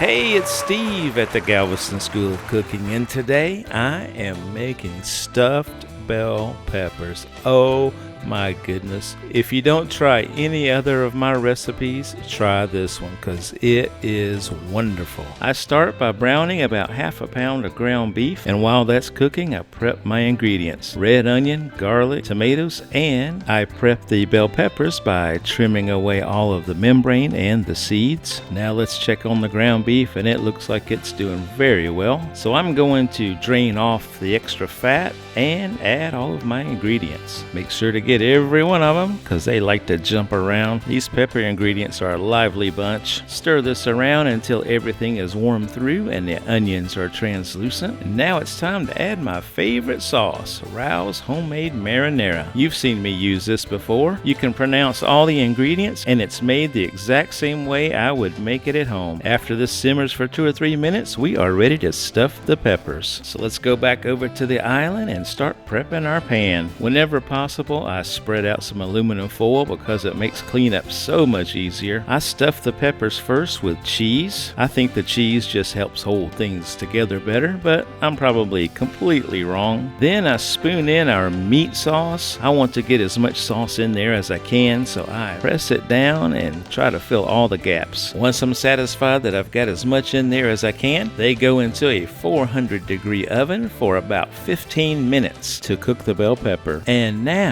Hey, it's Steve at the Galveston School of Cooking, and today I am making stuffed bell peppers. Oh my goodness. If you don't try any other of my recipes, try this one because it is wonderful. I start by browning about half a pound of ground beef, and while that's cooking, I prep my ingredients: red onion, garlic, tomatoes, and I prep the bell peppers by trimming away all of the membrane and the seeds. Now let's check on the ground beef, and it looks like it's doing very well. So I'm going to drain off the extra fat and add all of my ingredients. Make sure to get every one of them because they like to jump around. These pepper ingredients are a lively bunch. Stir this around until everything is warmed through and the onions are translucent. And now it's time to add my favorite sauce, Rao's homemade marinara. You've seen me use this before. You can pronounce all the ingredients and it's made the exact same way I would make it at home. After this simmers for 2 or 3 minutes, we are ready to stuff the peppers. So let's go back over to the island and start prepping our pan. Whenever possible, I spread out some aluminum foil because it makes cleanup so much easier. I stuff the peppers first with cheese. I think the cheese just helps hold things together better, but I'm probably completely wrong. Then I spoon in our meat sauce. I want to get as much sauce in there as I can, so I press it down and try to fill all the gaps. Once I'm satisfied that I've got as much in there as I can, they go into a 400-degree oven for about 15 minutes to cook the bell pepper. And now,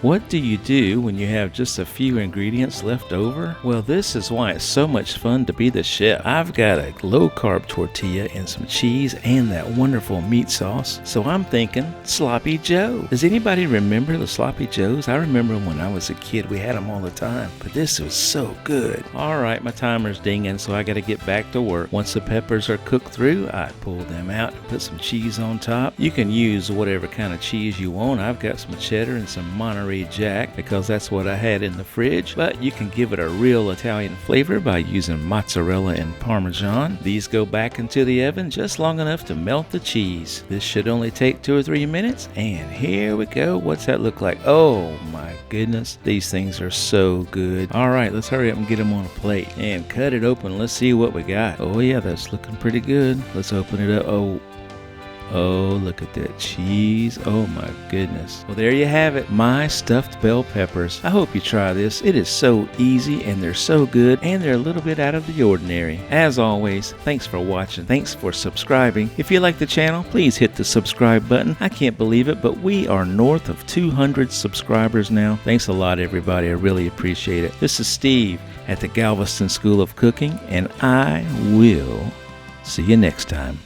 what do you do when you have just a few ingredients left over? Well, this is why it's so much fun to be the chef. I've got a low-carb tortilla and some cheese and that wonderful meat sauce, so I'm thinking Sloppy Joe. Does anybody remember the Sloppy Joes? I remember when I was a kid, we had them all the time, but this was so good. All right, my timer's dinging, so I got to get back to work. Once the peppers are cooked through, I pull them out and put some cheese on top. You can use whatever kind of cheese you want. I've got some cheddar and some Monterey Jack because that's what I had in the fridge, but you can give it a real Italian flavor by using mozzarella and Parmesan. These go back into the oven just long enough to melt the cheese. This should only take 2 or 3 minutes, and here we go. What's that look like? Oh my goodness, these things are so good. All right, let's hurry up and get them on a plate and cut it open. Let's see what we got. Oh yeah, that's looking pretty good. Let's open it up. Oh, look at that cheese. Oh my goodness. Well, there you have it, my stuffed bell peppers. I hope you try this. It is so easy and they're so good and they're a little bit out of the ordinary. As always, thanks for watching. Thanks for subscribing. If you like the channel, please hit the subscribe button. I can't believe it, but we are north of 200 subscribers now. Thanks a lot, everybody. I really appreciate it. This is Steve at the Galveston School of Cooking, and I will see you next time.